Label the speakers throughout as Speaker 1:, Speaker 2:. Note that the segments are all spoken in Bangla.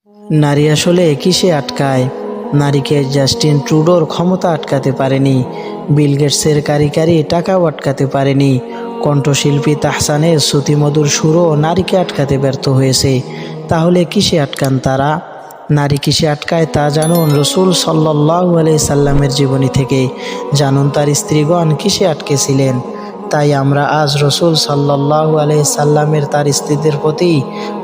Speaker 1: নারী আসলে কিসে আটকায়? নারীকে জাস্টিন ট্রুডোর ক্ষমতা আটকাতে পারেনি, বিল গেটসের কারিকারি টাকাও আটকাতে পারেনি, কণ্ঠশিল্পী তাহসানের শ্রুতিমধুর সুরও নারীকে আটকাতে ব্যর্থ হয়েছে। তাহলে কিসে আটকান তারা? নারী কিসে আটকায় তা জানুন রসুল সাল্লাল্লাহু আলাইহি সাল্লামের জীবনী থেকে। জানুন তার স্ত্রীগণ কিসে আটকেছিলেন। তাই আমরা আজ রসুল সাল্লাল্লাহু আলাইহি সাল্লামের তার স্ত্রীদের প্রতি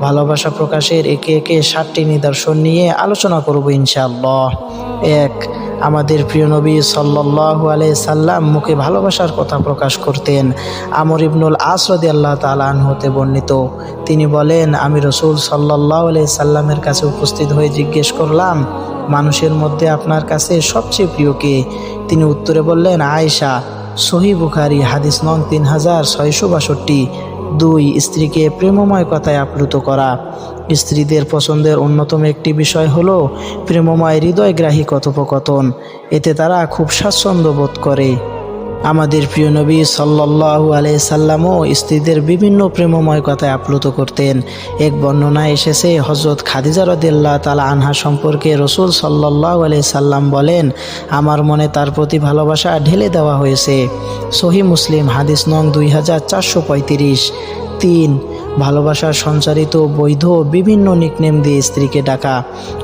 Speaker 1: ভালোবাসা প্রকাশের একে একে 7টি নিদর্শন নিয়ে আলোচনা করব ইনশাআল্লাহ। 1, আমাদের প্রিয় নবী সাল্লাল্লাহু আলাইহি সাল্লাম মুখে ভালোবাসার কথা প্রকাশ করতেন। আমর ইবনুল আস রাদিয়াল্লাহু তাআলা আনহু হতে বর্ণিত, তিনি বলেন, আমি রসুল সাল্লাল্লাহু আলাইহি সাল্লামের কাছে উপস্থিত হয়ে জিজ্ঞেস করলাম, মানুষের মধ্যে আপনার কাছে সবচেয়ে প্রিয় কে? তিনি উত্তরে বললেন, আয়েশা। সহিহ বুখারী হাদিস নং 3662। 2, স্ত্রীকে প্রেমময় কথায় আপ্লুত করা। স্ত্রীদের পছন্দের অন্যতম একটি বিষয় হলো প্রেমময় হৃদয়গ্রাহী কথোপকথন। এতে তারা খুব স্বাচ্ছন্দ্য বোধ করে। আমাদের প্রিয় নবী সাল্লাল্লাহু আলাইহি সাল্লামও স্ত্রীদের বিভিন্ন প্রেমময় কথায় আপ্লুত করতেন। এক বর্ণনায় এসেছে, হযরত খাদিজা রাদিয়াল্লাহু তাআলা আনহা সম্পর্কে রসুল সাল্লাল্লাহু আলাইহি সাল্লাম বলেন, আমার মনে তার প্রতি ভালোবাসা ঢেলে দেওয়া হয়েছে। সহিহ মুসলিম হাদিস নং 2435। 3, ভালোবাসার সঞ্চারিত বৈধ বিভিন্ন নিকনেম দিয়ে স্ত্রীকে ডাকা,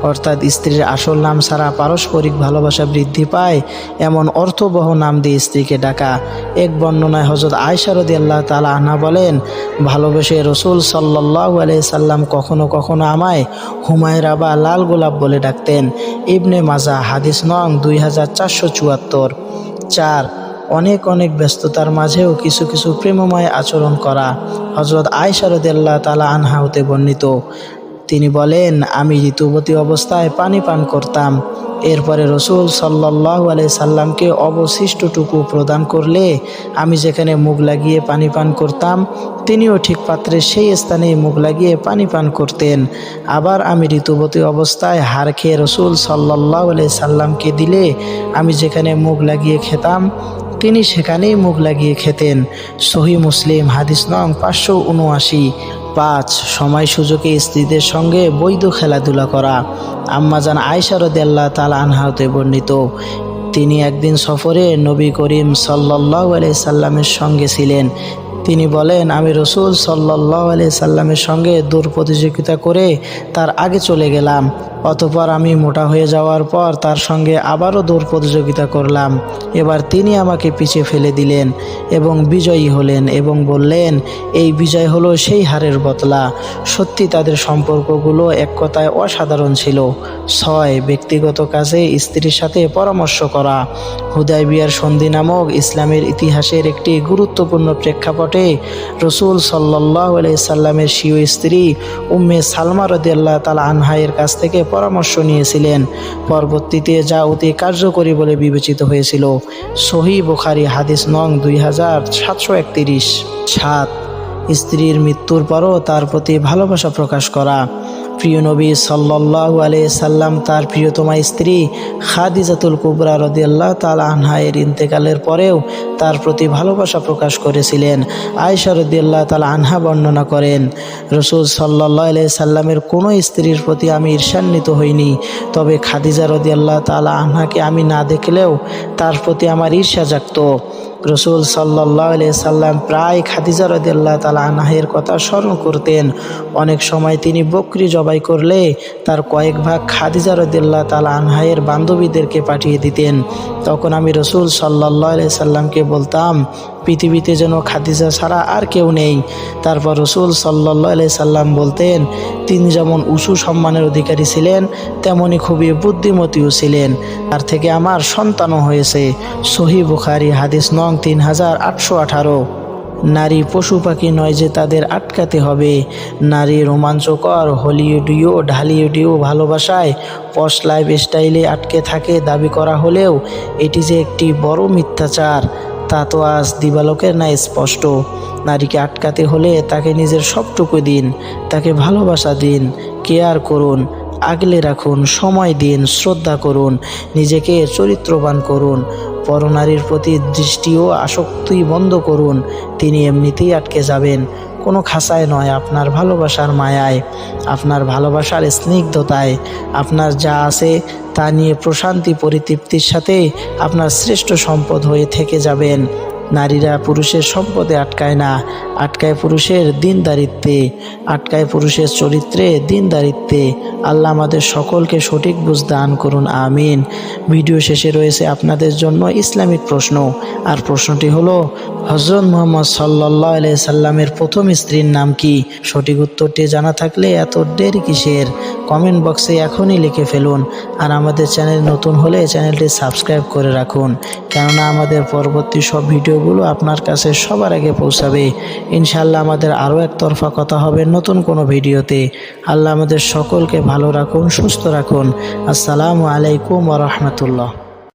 Speaker 1: অর্থাৎ স্ত্রীর আসল নাম ছাড়া পারস্পরিক ভালোবাসা বৃদ্ধি পায় এমন অর্থবহ নাম দিয়ে স্ত্রীকে ডাকা। এক বর্ণনায় হযরত আয়েশা রাদিয়াল্লাহু তাআলা আনহা বলেন, ভালোবেসে রসুল সাল্লাল্লাহু আলাইহি সাল্লাম কখনো কখনো আমায় হুমায়রা বা লাল গোলাপ বলে ডাকতেন। ইবনে মাজাহ হাদিস নং 2474। 4, অনেক ব্যস্ততার মাঝেও কিছু কিছু প্রেমময় আচরণ করা। হযরত আয়েশা রাদিয়াল্লাহু তাআলা আনহা হতে বর্ণিত, তিনি বলেন, আমি ঋতুবতী অবস্থায় পানি পান করতাম। এরপরে রসুল সাল্লাল্লাহু আলাইহি সাল্লামকে অবশিষ্টটুকু প্রদান করলে আমি যেখানে মুখ লাগিয়ে পানি পান করতাম, তিনিও ঠিক পাত্রের সেই স্থানে মুখ লাগিয়ে পানি পান করতেন। আবার আমি ঋতুবতী অবস্থায় হাড় খেয়ে রসুল সাল্লাল্লাহু আলাইহি সাল্লামকে দিলে আমি যেখানে মুখ লাগিয়ে খেতাম, তিনি সেখানেই মুখ লাগিয়ে খেতেন। সহিহ মুসলিম হাদিস নং 579। 5, সময় সুযোগে স্ত্রীদের সঙ্গে বৈধ খেলাধুলা করা। আম্মাজান আয়েশা রাদিয়াল্লাহু তাআলা আনহা হতে বর্ণিত, তিনি একদিন সফরে নবী করিম সাল্লাল্লাহু আলাইহি সাল্লামের সঙ্গে ছিলেন। তিনি বলেন, আমি রসুল সাল্লাল্লাহু আলাইহি সাল্লামের সঙ্গে দৌড় প্রতিযোগিতা করে তার আগে চলে গেলাম। অতঃপর আমি মোটা হয়ে যাওয়ার পর তার সঙ্গে আবারও দৌড় প্রতিযোগিতা করলাম। এবার তিনি আমাকে পিছিয়ে ফেলে দিলেন এবং বিজয়ী হলেন এবং বললেন, এই বিজয় হলো সেই হারের বদলা। সত্যি তাদের সম্পর্কগুলো এক কথায় অসাধারণ ছিল। 6, ব্যক্তিগত কাজে স্ত্রীর সাথে পরামর্শ করা। হুদায়বিয়ার সন্ধি নামক ইসলামের ইতিহাসের একটি গুরুত্বপূর্ণ প্রেক্ষাপটে রসুল সাল্লাল্লাহু আলাইহি সাল্লামের স্বীয় স্ত্রী উম্মে সালমা রাদিয়াল্লাহু তাআলা আনহা এর কাছ থেকে পরামর্শ নিয়েছিলেন। পরবর্তীতে যা অতি কার্যকরী বলে বিবেচিত হয়েছিল। সহিহ বুখারী হাদিস নং 2731। 7, স্ত্রীর মৃত্যুর পরও তার প্রতি ভালোবাসা প্রকাশ করা। প্রিয় নবী সাল্লাল্লাহু আলাইহি সাল্লাম তার প্রিয়তমা স্ত্রী খাদিজাতুল কুবরা রাদিয়াল্লাহু তাআলা আনহা এর ইন্তেকালের পরেও তার প্রতি ভালোবাসা প্রকাশ করেছিলেন। আয়েশা রাদিয়াল্লাহু তাআলা আনহা বর্ণনা করেন, রসুল সাল্লাল্লাহু আলাইহি সাল্লামের কোনো স্ত্রীর প্রতি আমি ঈর্ষান্বিত হইনি, তবে খাদিজা রাদিয়াল্লাহু তাআলা আনহাকে আমি না দেখলেও তার প্রতি আমার ঈর্ষা জাগত। রসুল সাল্লাল্লাহু আলাইহি সাল্লাম প্রায় খাদিজা রাদিয়াল্লাহু তাআলা আনহার কথা স্মরণ করতেন। অনেক সময় তিনি বকরি জবাই করলে তার কয়েক ভাগ খাদিজা রাদিয়াল্লাহু তাআলা আনহার বান্ধবীদেরকে পাঠিয়ে দিতেন। তখন আমি রসুল সাল্লাল্লাহু আলাইহি সাল্লামকে বলতাম, পৃথিবীতে যেন খাদিজা ছাড়া আর কেউ নেই। তারপর রসুল সাল্লাল্লাহু আলাইহি সাল্লাম বলতেন, তিনি যেমন উঁচু সম্মানের অধিকারী ছিলেন, তেমনি খুবই বুদ্ধিমতীও ছিলেন। তার থেকে আমার সন্তানও হয়েছে। সহিহ বুখারী হাদিস নং 3818। নারী পশু পাখি নয় যে তাদের আটকাতে হবে। নারী রোমাঞ্চকর হলিউডীয় ঢালিউডীয় ভালোবাসায় পশ লাইফ স্টাইলে আটকে থাকে দাবি করা হলেও এটি যে একটি বড় মিথ্যাচার তা তো আজ দিবালোকের ন্যায় স্পষ্ট। নারীকে আটকাতে হলে তাকে নিজের সবটুকু দিন, তাকে ভালোবাসা দিন, কেয়ার করুন, আগলে রাখুন, সময় দিন, শ্রদ্ধা করুন, নিজেকে চরিত্রবান করুন। পরনারীর প্রতি দৃষ্টি ও আসক্তি বন্ধ করুন, তিনি এমনিতেই আটকে যাবেন। কোনো খাঁচায় নয়, আপনার ভালোবাসার মায়ায়, আপনার ভালোবাসার স্নিগ্ধতায়, আপনার যা আছে তা নিয়ে প্রশান্তি পরিতৃপ্তির সাথে আপনার শ্রেষ্ঠ সম্পদ হয়ে থেকে যাবেন। নারীরা পুরুষের সম্পদে আটকায় না, আটকায় পুরুষের দিনদারিত্বে, আটকায় পুরুষের চরিত্রে, দিনদারিত্বে। আল্লাহ আমাদের সকলকে সঠিক বুঝ দান করুন, আমিন। ভিডিও শেষে রয়েছে আপনাদের জন্য ইসলামিক প্রশ্ন, আর প্রশ্নটি হলো হযরত মুহাম্মদ সাল্লাল্লাহু আলাইহি সাল্লামের প্রথম স্ত্রীর নাম কি? সঠিক উত্তরটি জানা থাকলে এত দেরি কিসের? কমেন্ট বক্সে এখনই লিখে ফেলুন। আর আমাদের চ্যানেল নতুন হলে চ্যানেলটি সাবস্ক্রাইব করে রাখুন, কেননা আমাদের পরবর্তী সব ভিডিওগুলো আপনার কাছে সবার আগে পৌঁছাবে। ইনশাআল্লাহ আমাদের আরও একতরফা কথা হবে নতুন কোনো ভিডিওতে। আল্লাহ আমাদের সকলকে ভালো রাখুন, সুস্থ রাখুন। আসসালামু আলাইকুম ওয়া রাহমাতুল্লাহ।